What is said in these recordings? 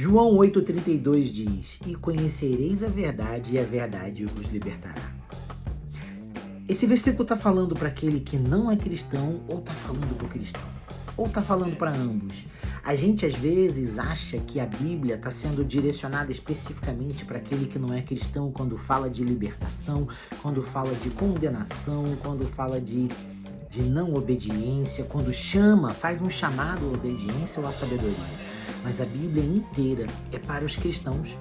João 8,32 diz: e conhecereis a verdade, e a verdade vos libertará. Esse versículo está falando para aquele que não é cristão, ou está falando para o cristão? Ou está falando para ambos? A gente às vezes acha que a Bíblia está sendo direcionada especificamente para aquele que não é cristão quando fala de libertação, quando fala de condenação, quando fala de não obediência, quando faz um chamado à obediência ou à sabedoria. Mas a Bíblia inteira é para os cristãos.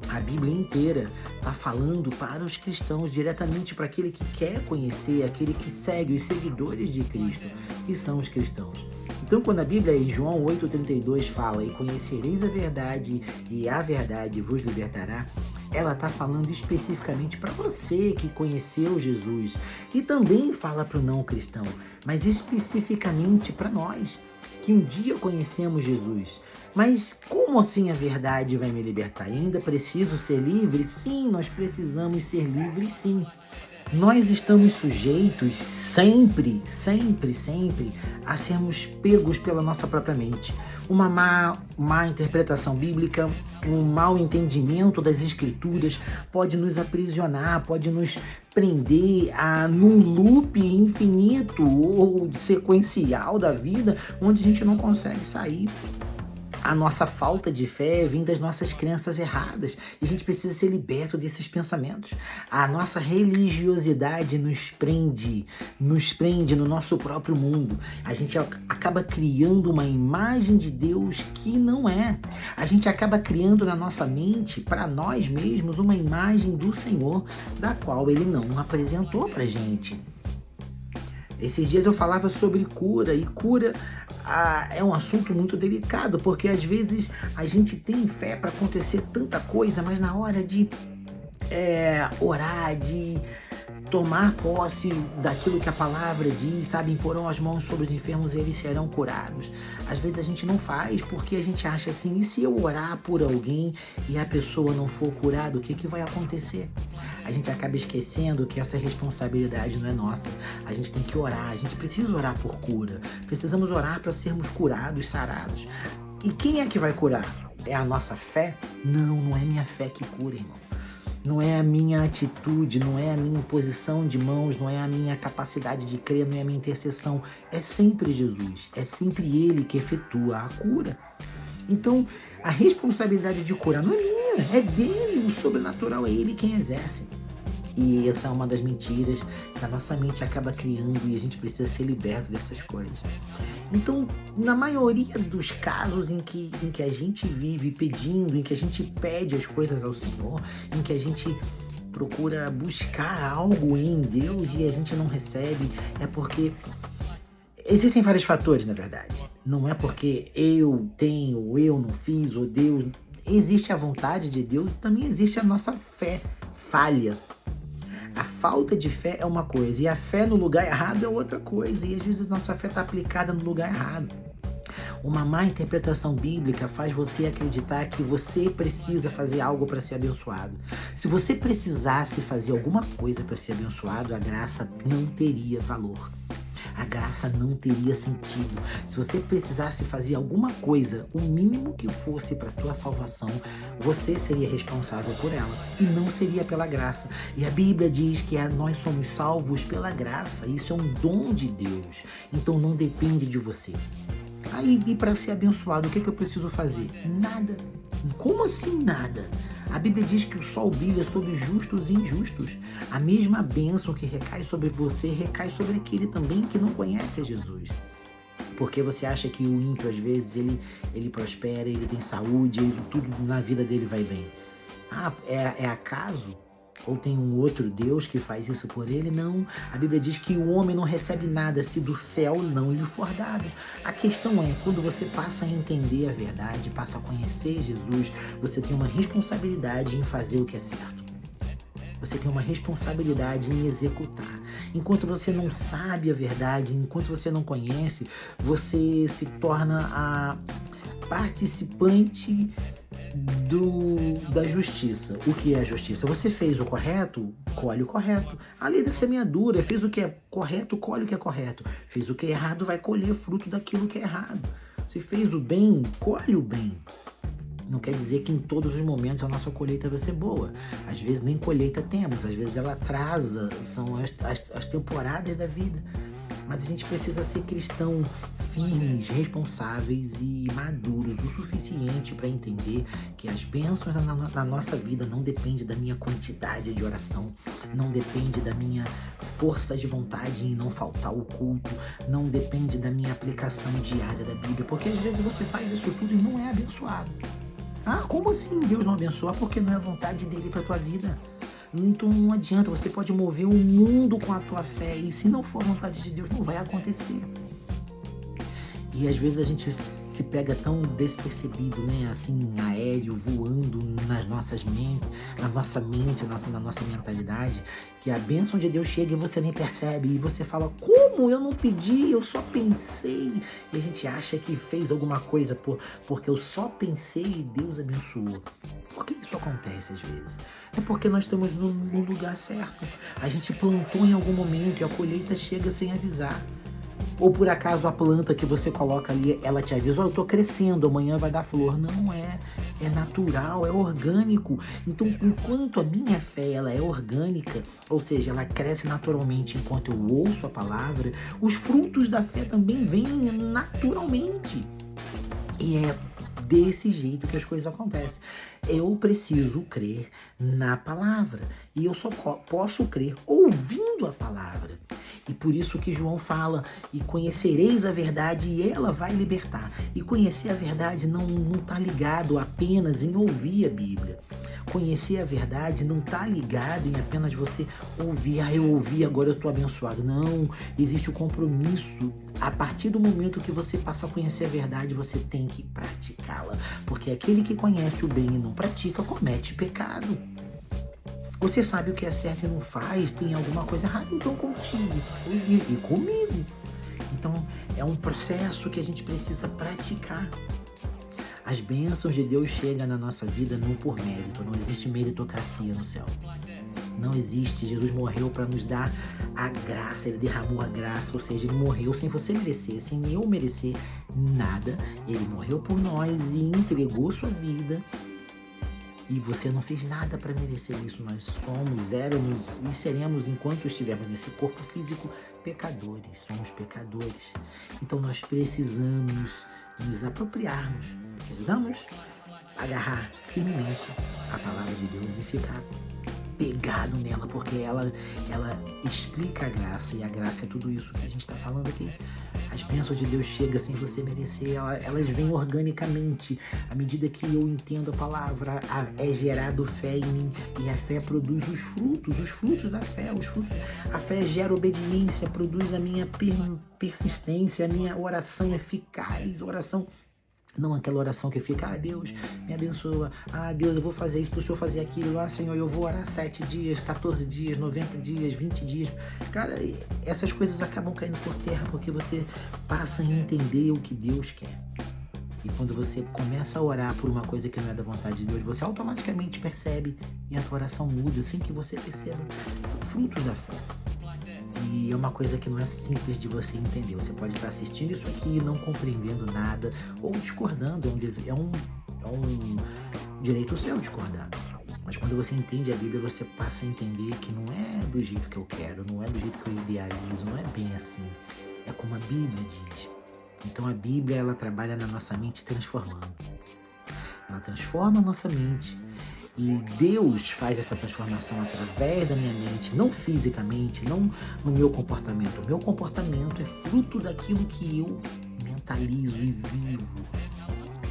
A Bíblia inteira está falando para os cristãos, diretamente para aquele que quer conhecer, aquele que segue os seguidores de Cristo, que são os cristãos. Então, quando a Bíblia em João 8,32 fala: e conhecereis a verdade, e a verdade vos libertará, ela está falando especificamente para você que conheceu Jesus. E também fala para o não cristão, mas especificamente para nós, que um dia conhecemos Jesus. Mas como assim a verdade vai me libertar? Ainda preciso ser livre? Sim, nós precisamos ser livres, sim. Nós estamos sujeitos sempre a sermos pegos pela nossa própria mente. Uma má interpretação bíblica, um mau entendimento das escrituras pode nos aprisionar, pode nos prender num loop infinito ou sequencial da vida, onde a gente não consegue sair. A nossa falta de fé vem das nossas crenças erradas e a gente precisa ser liberto desses pensamentos. A nossa religiosidade nos prende no nosso próprio mundo. A gente acaba criando uma imagem de Deus que não é. A gente acaba criando na nossa mente, para nós mesmos, uma imagem do Senhor, da qual Ele não apresentou pra gente. Esses dias eu falava sobre cura, e cura é um assunto muito delicado, porque às vezes a gente tem fé para acontecer tanta coisa, mas na hora de orar, de tomar posse daquilo que a palavra diz, sabe? Imporão as mãos sobre os enfermos e eles serão curados. Às vezes a gente não faz porque a gente acha assim: e se eu orar por alguém e a pessoa não for curada, o que vai acontecer? A gente acaba esquecendo que essa responsabilidade não é nossa. A gente tem que orar, a gente precisa orar por cura. Precisamos orar para sermos curados, sarados. E quem é que vai curar? É a nossa fé? Não é minha fé que cura, irmão. Não é a minha atitude, não é a minha imposição de mãos, não é a minha capacidade de crer, não é a minha intercessão. É sempre Jesus, é sempre Ele que efetua a cura. Então, a responsabilidade de curar não é minha, é dele, o sobrenatural é Ele quem exerce. E essa é uma das mentiras que a nossa mente acaba criando e a gente precisa ser liberto dessas coisas. Então, na maioria dos casos em que a gente vive pedindo, em que a gente pede as coisas ao Senhor, em que a gente procura buscar algo em Deus e a gente não recebe, é porque existem vários fatores, na verdade. Não é porque eu tenho, eu não fiz, ou Deus. Existe a vontade de Deus e também existe a nossa fé falha. A falta de fé é uma coisa e a fé no lugar errado é outra coisa. E às vezes nossa fé está aplicada no lugar errado. Uma má interpretação bíblica faz você acreditar que você precisa fazer algo para ser abençoado. Se você precisasse fazer alguma coisa para ser abençoado, a graça não teria valor. A graça não teria sentido. Se você precisasse fazer alguma coisa, o mínimo que fosse para a tua salvação, você seria responsável por ela e não seria pela graça. E a Bíblia diz que nós somos salvos pela graça. Isso é um dom de Deus. Então não depende de você. Aí, e para ser abençoado, o que eu preciso fazer? Nada. Como assim nada? A Bíblia diz que o sol brilha sobre justos e injustos. A mesma bênção que recai sobre você, recai sobre aquele também que não conhece a Jesus. Porque você acha que o ímpio, às vezes, ele prospera, ele tem saúde, tudo na vida dele vai bem. É acaso? Ou tem um outro Deus que faz isso por ele? Não. A Bíblia diz que o homem não recebe nada se do céu não lhe for dado. A questão é, quando você passa a entender a verdade, passa a conhecer Jesus, você tem uma responsabilidade em fazer o que é certo. Você tem uma responsabilidade em executar. Enquanto você não sabe a verdade, enquanto você não conhece, você se torna a participante da justiça. O que é a justiça? Você fez o correto, colhe o correto. A lei da semeadura, fez o que é correto, colhe o que é correto. Fez o que é errado, vai colher fruto daquilo que é errado. Se fez o bem, colhe o bem. Não quer dizer que em todos os momentos a nossa colheita vai ser boa. Às vezes nem colheita temos, às vezes ela atrasa, são as temporadas da vida. Mas a gente precisa ser cristão firmes, responsáveis e maduros o suficiente para entender que as bênçãos na nossa vida não dependem da minha quantidade de oração, não depende da minha força de vontade em não faltar o culto, não depende da minha aplicação diária da Bíblia, porque às vezes você faz isso tudo e não é abençoado. Ah, como assim Deus não abençoa? Porque não é vontade dele para tua vida. Então não adianta, você pode mover o mundo com a tua fé e se não for vontade de Deus, não vai acontecer. E às vezes a gente se pega tão despercebido, né? Assim, aéreo, voando nas nossas mentes, na nossa mente, na nossa mentalidade, que a bênção de Deus chega e você nem percebe. E você fala, como? Eu não pedi, eu só pensei. E a gente acha que fez alguma coisa porque eu só pensei e Deus abençoou. Por que isso acontece às vezes? É porque nós estamos no lugar certo. A gente plantou em algum momento e a colheita chega sem avisar. Ou por acaso a planta que você coloca ali, ela te avisa, eu tô crescendo, amanhã vai dar flor. Não é, é natural, é orgânico. Então, enquanto a minha fé ela é orgânica, ou seja, ela cresce naturalmente enquanto eu ouço a palavra, os frutos da fé também vêm naturalmente. E é desse jeito que as coisas acontecem. Eu preciso crer na palavra. E eu só posso crer ouvindo a palavra. E por isso que João fala, e conhecereis a verdade e ela vai libertar. E conhecer a verdade não está ligado apenas em ouvir a Bíblia. Conhecer a verdade não está ligado em apenas você ouvir, eu ouvi, agora eu estou abençoado. Não, existe o compromisso. A partir do momento que você passa a conhecer a verdade, você tem que praticá-la. Porque aquele que conhece o bem e não pratica, comete pecado. Você sabe o que é certo e não faz, tem alguma coisa errada, então contigo e comigo. Então é um processo que a gente precisa praticar. As bênçãos de Deus chegam na nossa vida não por mérito, não existe meritocracia no céu. Não existe, Jesus morreu para nos dar a graça, ele derramou a graça, ou seja, ele morreu sem você merecer, sem eu merecer nada. Ele morreu por nós e entregou sua vida. E você não fez nada para merecer isso. Nós somos, éramos e seremos, enquanto estivermos nesse corpo físico, pecadores. Somos pecadores. Então nós precisamos nos apropriarmos. Precisamos agarrar firmemente a palavra de Deus e ficar pegado nela, porque ela explica a graça. E a graça é tudo isso que a gente está falando aqui. As bênçãos de Deus chegam sem você merecer, elas vêm organicamente. À medida que eu entendo a palavra, é gerado fé em mim. E a fé produz os frutos da fé. A fé gera obediência, produz a minha persistência, a minha oração eficaz, oração. Não aquela oração que fica, Deus, me abençoa. Deus, eu vou fazer isso para o Senhor fazer aquilo. Senhor, eu vou orar 7 dias, 14 dias, 90 dias, 20 dias. Cara, essas coisas acabam caindo por terra porque você passa a entender o que Deus quer. E quando você começa a orar por uma coisa que não é da vontade de Deus, você automaticamente percebe e a tua oração muda sem que você perceba. São frutos da fé. E é uma coisa que não é simples de você entender. Você pode estar assistindo isso aqui e não compreendendo nada, ou discordando. É um direito seu discordar. Mas quando você entende a Bíblia, você passa a entender que não é do jeito que eu quero, não é do jeito que eu idealizo, não é bem assim. É como a Bíblia diz. Então a Bíblia, ela trabalha na nossa mente transformando. Ela transforma a nossa mente. E Deus faz essa transformação através da minha mente, não fisicamente, não no meu comportamento. O meu comportamento é fruto daquilo que eu mentalizo e vivo.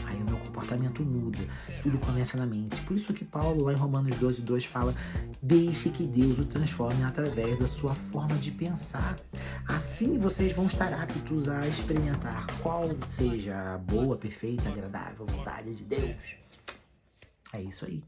Aí o meu comportamento muda, tudo começa na mente. Por isso que Paulo, lá em Romanos 12:2, fala: deixe que Deus o transforme através da sua forma de pensar. Assim vocês vão estar aptos a experimentar qual seja a boa, perfeita, agradável vontade de Deus. É isso aí.